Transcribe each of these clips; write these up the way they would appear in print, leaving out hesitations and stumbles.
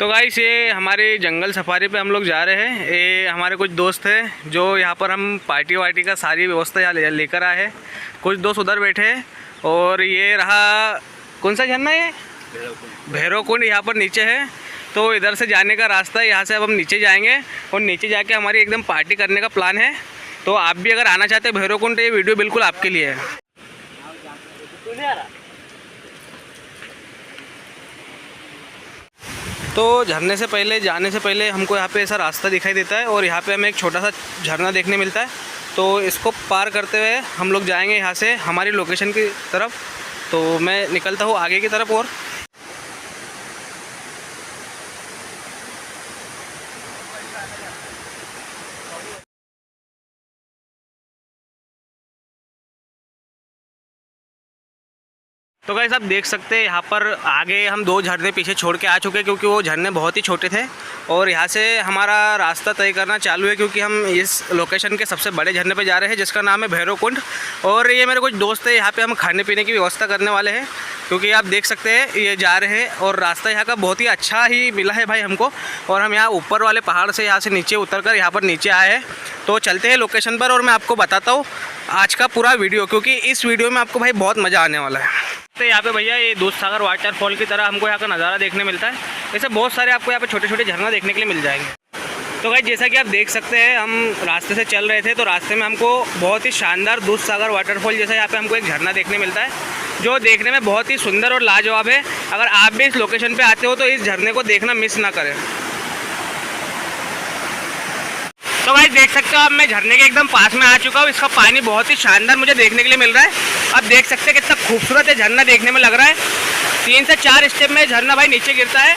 तो गाइस ये हमारे जंगल सफारी पे हम लोग जा रहे हैं। ये हमारे कुछ दोस्त हैं जो यहाँ पर हम पार्टी वार्टी का सारी व्यवस्था यहाँ लेकर आए हैं। कुछ दोस्त उधर बैठे हैं और ये रहा कौन सा झरना है, भैरव कुंड यहाँ पर नीचे है। तो इधर से जाने का रास्ता है, यहाँ से अब हम नीचे जाएंगे और नीचे जाके हमारी एकदम पार्टी करने का प्लान है। तो आप भी अगर आना चाहते हैं भैरव कुंड तो ये वीडियो बिल्कुल आपके लिए है। तो झरने से पहले जाने से पहले हमको यहाँ पे ऐसा रास्ता दिखाई देता है और यहाँ पे हमें एक छोटा सा झरना देखने मिलता है। तो इसको पार करते हुए हम लोग जाएंगे यहाँ से हमारी लोकेशन की तरफ। तो मैं निकलता हूँ आगे की तरफ। और तो गाइस आप देख सकते हैं यहाँ पर आगे हम दो झरने पीछे छोड़ के आ चुके हैं क्योंकि वो झरने बहुत ही छोटे थे। और यहाँ से हमारा रास्ता तय करना चालू है क्योंकि हम इस लोकेशन के सबसे बड़े झरने पे जा रहे हैं जिसका नाम है भैरव कुंड। और ये मेरे कुछ दोस्त हैं, यहाँ पे हम खाने पीने की व्यवस्था करने वाले हैं क्योंकि आप देख सकते हैं ये जा रहे हैं और रास्ता यहाँ का बहुत ही अच्छा ही मिला है भाई हमको। और हम यहाँ ऊपर वाले पहाड़ से यहाँ से नीचे उतर कर यहाँ पर नीचे आए हैं। तो चलते हैं लोकेशन पर और मैं आपको बताता हूँ आज का पूरा वीडियो, क्योंकि इस वीडियो में आपको भाई बहुत मज़ा आने वाला है। तो यहाँ पे भैया ये दूध सागर वाटरफॉल की तरह हमको यहाँ का नज़ारा देखने मिलता है। ऐसे बहुत सारे आपको यहाँ पे छोटे छोटे झरना देखने के लिए मिल जाएंगे। तो भाई जैसा कि आप देख सकते हैं हम रास्ते से चल रहे थे तो रास्ते में हमको बहुत ही शानदार दूध सागर वाटरफॉल जैसा यहाँ पे हमको एक झरना देखने मिलता है जो देखने में बहुत ही सुंदर और लाजवाब है। अगर आप भी इस लोकेशन पर आते हो तो इस झरने को देखना मिस ना करें। तो भाई देख सकते हो अब मैं झरने के एकदम पास में आ चुका हूँ। इसका पानी बहुत ही शानदार मुझे देखने के लिए मिल रहा है। अब देख सकते हैं कितना खूबसूरत है झरना देखने में लग रहा है। 3 से 4 स्टेप में झरना भाई नीचे गिरता है।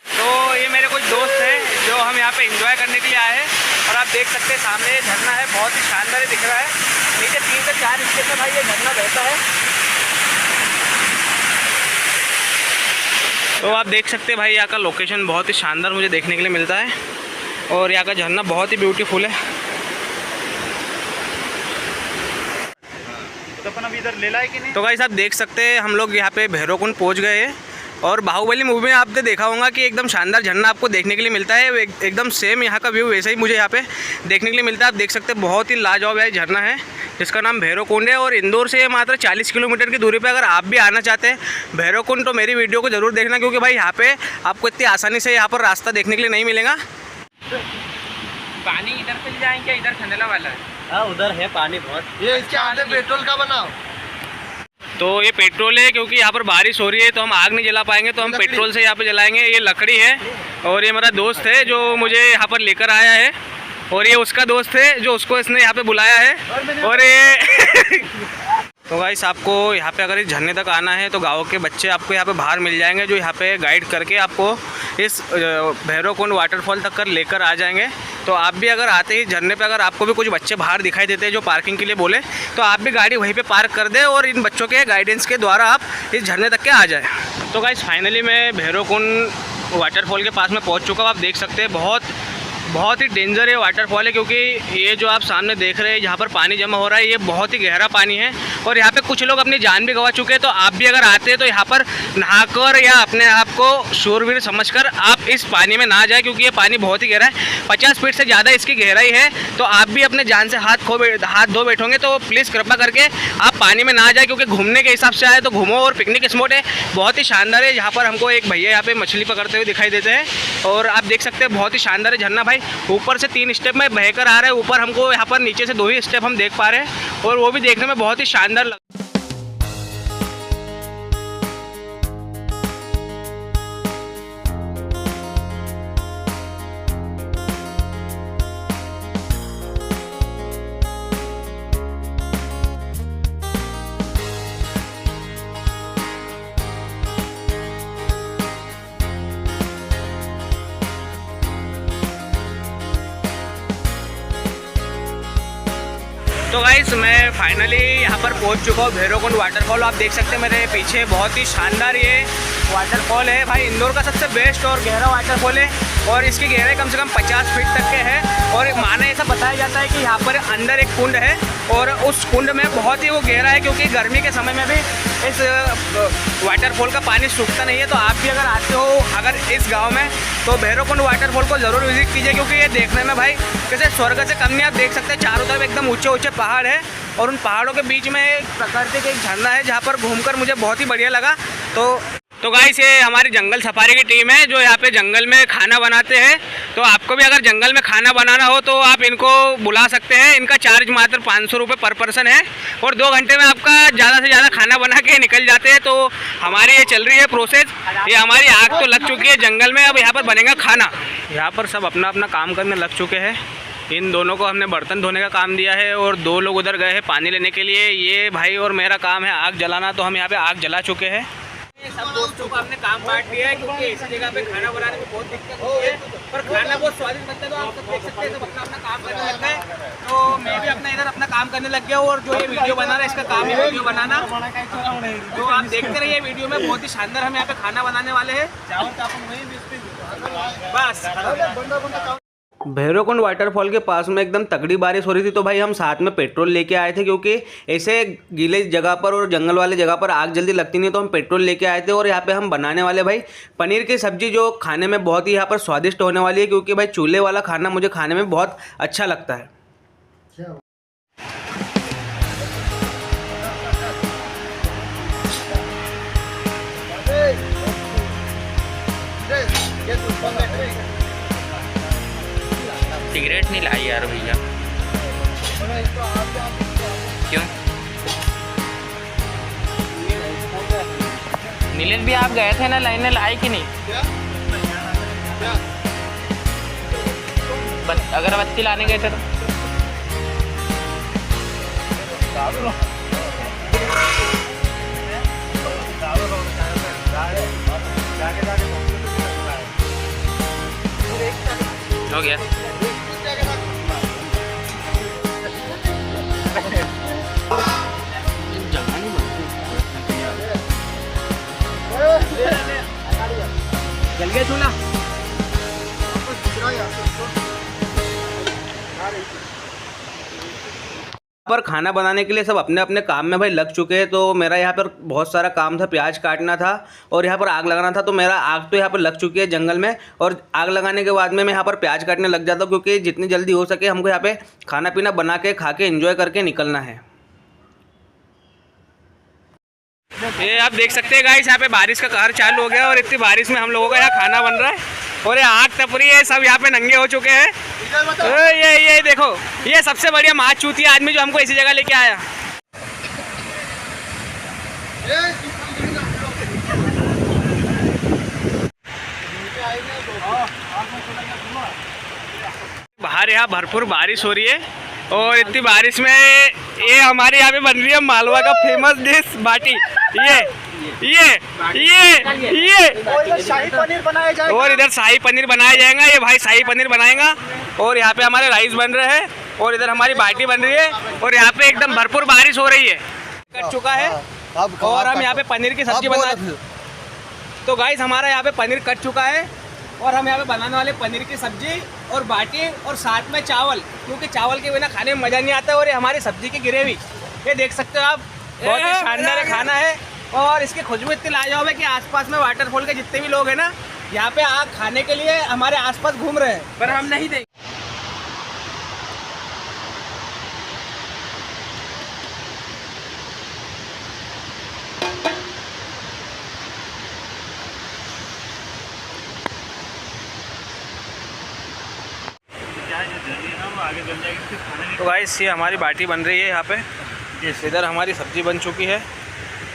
तो ये मेरे कुछ दोस्त हैं जो हम यहाँ पे एंजॉय करने के लिए आए हैं। और आप देख सकते हैं सामने ये झरना है, बहुत ही शानदार दिख रहा है। नीचे 3 से 4 स्टेप में भाई ये झरना बहता है। तो आप देख सकते हैं भाई यहाँ का लोकेशन बहुत ही शानदार मुझे देखने के लिए मिलता है और यहाँ का झरना बहुत ही ब्यूटीफुल है। तो अपन अभी इधर ले लाए कि नहीं? तो गाइस आप देख सकते हैं हम लोग यहाँ पे भैरव कुंड पहुँच गए हैं। और बाहुबली मूवी में आपने देखा होगा कि एकदम शानदार झरना आपको देखने के लिए मिलता है। एकदम सेम यहाँ का व्यू वैसे ही मुझे यहाँ पे देखने के लिए मिलता है। आप देख सकते हैं बहुत ही लाजवाब है झरना है जिसका नाम भैरव कुंड है। और इंदौर से मात्र 40 किलोमीटर की दूरी पे अगर आप भी आना चाहते हैं भैरव कुंड तो मेरी वीडियो को ज़रूर देखना क्योंकि भाई यहाँ पे आपको इतनी आसानी से यहाँ पर रास्ता देखने के लिए नहीं मिलेगा। पानी इधर से जाएंगे, इधर खंडला वाला है। हाँ उधर है पानी बहुत। ये इसके आगे पेट्रोल का बनाओ। तो ये पेट्रोल है क्योंकि यहाँ पर बारिश हो रही है तो हम आग नहीं जला पाएंगे तो हम पेट्रोल से यहाँ पे जलाएंगे। ये लकड़ी है और ये मेरा दोस्त है जो मुझे यहाँ पर लेकर आया है और ये उसका दोस्त है जो उसको इसने यहाँ पे बुलाया है। और ये तो गाइस आपको यहाँ पे अगर इस झरने तक आना है तो गाँव के बच्चे आपको यहाँ पे बाहर मिल जाएंगे जो यहाँ पे गाइड करके आपको इस भैरव कुंड वाटरफॉल तक कर लेकर आ जाएंगे। तो आप भी अगर आते ही झरने पे अगर आपको भी कुछ बच्चे बाहर दिखाई देते हैं जो पार्किंग के लिए बोले तो आप भी गाड़ी वहीं पे पार्क कर दें और इन बच्चों के गाइडेंस के द्वारा आप इस झरने तक के आ जाए। तो गाइस फाइनली मैं भैरव कुंड वाटरफॉल के पास में पहुँच चुका हूँ। आप देख सकते हैं बहुत ही डेंजर है वाटरफॉल है क्योंकि ये जो आप सामने देख रहे हैं जहाँ पर पानी जमा हो रहा है ये बहुत ही गहरा पानी है और यहाँ पे कुछ लोग अपनी जान भी गंवा चुके हैं। तो आप भी अगर आते हैं तो यहाँ पर नहाकर या अपने आप को शूरवीर समझकर आप इस पानी में ना जाए क्योंकि ये पानी बहुत ही गहरा है। 50 फीट से ज़्यादा इसकी गहराई है। तो आप भी अपने जान से हाथ धो बैठोगे तो प्लीज़ कृपा करके आप पानी में ना जाए क्योंकि घूमने के हिसाब से आए तो घूमो। और पिकनिक स्पॉट है बहुत ही शानदार है। यहाँ पर हमको एक भैया यहाँ पे मछली पकड़ते हुए दिखाई देते हैं और आप देख सकते हैं बहुत ही शानदार है झरना भाई। ऊपर से 3 स्टेप में बहकर आ रहा है, ऊपर हमको यहाँ पर नीचे से 2 ही स्टेप हम देख पा रहे हैं और वो भी देखने में बहुत ही शानदार लग। तो गाइस मैं फाइनली यहाँ पर पहुँच चुका हूँ भैरव कुंड वाटरफॉल। आप देख सकते हैं मेरे पीछे बहुत ही शानदार ये वाटरफॉल है भाई, इंदौर का सबसे बेस्ट और गहरा वाटरफॉल है और इसकी गहराई कम से कम 50 फीट तक के है। और माना ऐसा बताया जाता है कि यहाँ पर अंदर एक कुंड है और उस कुंड में बहुत ही वो गहरा है, क्योंकि गर्मी के समय में भी इस वाटरफॉल का पानी सूखता नहीं है। तो आप भी अगर आते हो अगर इस गांव में तो भैरवकुंड वाटरफॉल को ज़रूर विजिट कीजिए, क्योंकि ये देखने में भाई जैसे स्वर्ग से कम नहीं, आप देख सकते हैं चारों तरफ एकदम ऊंचे ऊंचे पहाड़ है और उन पहाड़ों के बीच में एक प्रकृति का एक झरना है जहाँ पर घूमकर मुझे बहुत ही बढ़िया लगा। तो गाइस ये हमारी जंगल सफारी की टीम है जो यहाँ पे जंगल में खाना बनाते हैं। तो आपको भी अगर जंगल में खाना बनाना हो तो आप इनको बुला सकते हैं। इनका चार्ज मात्र 500 रुपये पर पर्सन है और 2 घंटे में आपका ज़्यादा से ज़्यादा खाना बना के निकल जाते हैं। तो हमारी ये चल रही है प्रोसेस, ये हमारी आग तो लग चुकी है जंगल में, अब यहाँ पर बनेगा खाना। यहाँ पर सब अपना अपना काम करने लग चुके हैं। इन दोनों को हमने बर्तन धोने का काम दिया है और 2 लोग उधर गए हैं पानी लेने के लिए। ये भाई और मेरा काम है आग जलाना, तो हम यहाँ पे आग जला चुके हैं। सब दोस्तों को हमने काम बांट दिया है, क्योंकि इसी जगह पे खाना बनाने में बहुत दिक्कत होती है, पर खाना बहुत स्वादिष्ट बनता है। तो आप सब देख सकते हैं सब अपना अपना काम करने लग गए, तो मैं भी अपना इधर अपना काम करने लग गया हूँ। और जो ये वीडियो बना रहा है इसका काम है वीडियो बनाना, तो आप देखते रहिए वीडियो में, बहुत ही शानदार हम यहाँ पे खाना बनाने वाले हैं। बस भैरवकुंड वाटरफॉल के पास में एकदम तगड़ी बारिश हो रही थी, तो भाई हम साथ में पेट्रोल लेके आए थे, क्योंकि ऐसे गीले जगह पर और जंगल वाले जगह पर आग जल्दी लगती नहीं, तो हम पेट्रोल लेके आए थे। और यहाँ पे हम बनाने वाले भाई पनीर की सब्जी, जो खाने में बहुत ही यहाँ पर स्वादिष्ट होने वाली है, क्योंकि भाई चूल्हे वाला खाना मुझे खाने में बहुत अच्छा लगता है। सिगरेट नहीं लाई यार भैया, क्यों? नीलेश भी आप गए थे ना लाइन में, लाई कि नहीं? अगरबत्ती लाने गए थे तो हो गया। जल गया चूल्हा। पर खाना बनाने के लिए सब अपने अपने काम में भाई लग चुके हैं। तो मेरा यहाँ पर बहुत सारा काम था, प्याज काटना था और यहाँ पर आग लगाना था। तो मेरा आग तो यहाँ पर लग चुकी है जंगल में, और आग लगाने के बाद में मैं यहाँ पर प्याज काटने लग जाता हूँ, क्योंकि जितनी जल्दी हो सके हमको यहाँ पे खाना पीना बना के खा के एंजॉय करके निकलना है। ये आप देख सकते हैं गाइस, यहाँ पे बारिश का कहर चालू हो गया और इतनी बारिश में हम लोगों का यहाँ खाना बन रहा है और ये आग तपरी है, सब यहाँ पे नंगे हो चुके हैं। ये देखो, ये सबसे बढ़िया माँ चूतिया आदमी जो हमको इसी जगह लेके आया। बाहर यहाँ भरपूर बारिश हो रही है और इतनी बारिश में ये हमारे यहाँ पे बन रही है मालवा का फेमस डिश बाटी। ये शाही पनीर बनाया जाएगा और इधर शाही पनीर बनाया जाएगा। ये भाई शाही पनीर बनाएगा और यहाँ पे हमारे राइस बन रहे हैं और इधर हमारी बाटी बन रही है और यहाँ पे एकदम भरपूर बारिश हो रही है। कट चुका है और हम यहाँ पे पनीर की सब्जी बना। तो गाइस हमारा यहाँ पे पनीर कट चुका है और हम यहाँ पे बनाने वाले पनीर की सब्जी और बाटी और साथ में चावल, क्योंकि चावल के बिना खाने में मज़ा नहीं आता। और ये हमारी सब्जी की ग्रेवी, ये देख सकते हो आप, बहुत ही शानदार खाना है और इसकी खुशबू इतनी लाजवाब है कि आसपास में वाटरफॉल के जितने भी लोग हैं ना, यहाँ पे आग खाने के लिए हमारे आसपास घूम रहे हैं, पर हम नहीं देंगे। तो गाइस ये हमारी बाटी बन रही है यहाँ पे, इधर हमारी सब्जी बन चुकी है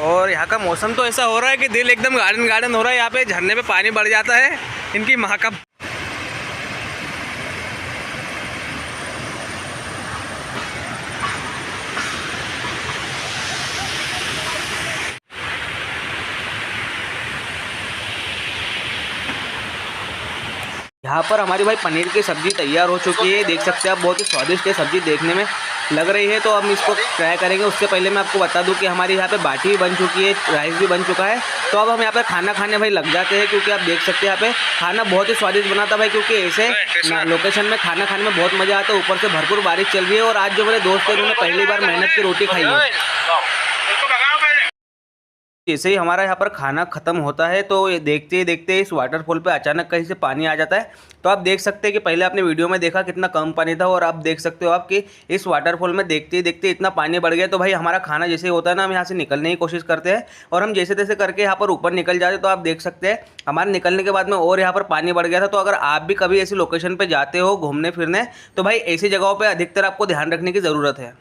और यहाँ का मौसम तो ऐसा हो रहा है कि दिल एकदम गार्डन गार्डन हो रहा है। यहाँ पे झरने पे पानी बढ़ जाता है इनकी माँ का। यहाँ पर हमारी भाई पनीर की सब्ज़ी तैयार हो चुकी है, देख सकते हैं आप, बहुत ही स्वादिष्ट है सब्ज़ी देखने में लग रही है। तो हम इसको ट्राई करेंगे। उससे पहले मैं आपको बता दूं कि हमारी यहाँ पे बाटी भी बन चुकी है, राइस भी बन चुका है। तो अब हम यहाँ पे खाना खाने भाई लग जाते हैं, क्योंकि आप देख सकते हैं यहाँ पे खाना बहुत ही स्वादिष्ट बना था भाई, क्योंकि ऐसे लोकेशन में खाना खाने में बहुत मज़ा आता है। ऊपर से भरपूर बारिश चल रही है और आज जो मेरे दोस्त हैं उन्होंने पहली बार मेहनत की रोटी खाई है। जैसे ही हमारा यहाँ पर खाना ख़त्म होता है तो ये देखते ही देखते इस वाटरफॉल पे अचानक कहीं से पानी आ जाता है। तो आप देख सकते हैं कि पहले आपने वीडियो में देखा कितना कम पानी था, और आप देख सकते हो आप कि इस वाटरफॉल में देखते ही देखते इतना पानी बढ़ गया। तो भाई हमारा खाना जैसे ही होता है ना, हम यहाँ से निकलने की कोशिश करते हैं और हम जैसे तैसे करके यहाँ पर ऊपर निकल जाते हैं। तो आप देख सकते हैं हमारे निकलने के बाद में और यहाँ पर पानी बढ़ गया था। तो अगर आप भी कभी ऐसी लोकेशन पर जाते हो घूमने फिरने, तो भाई ऐसी जगहों पर अधिकतर आपको ध्यान रखने की ज़रूरत है।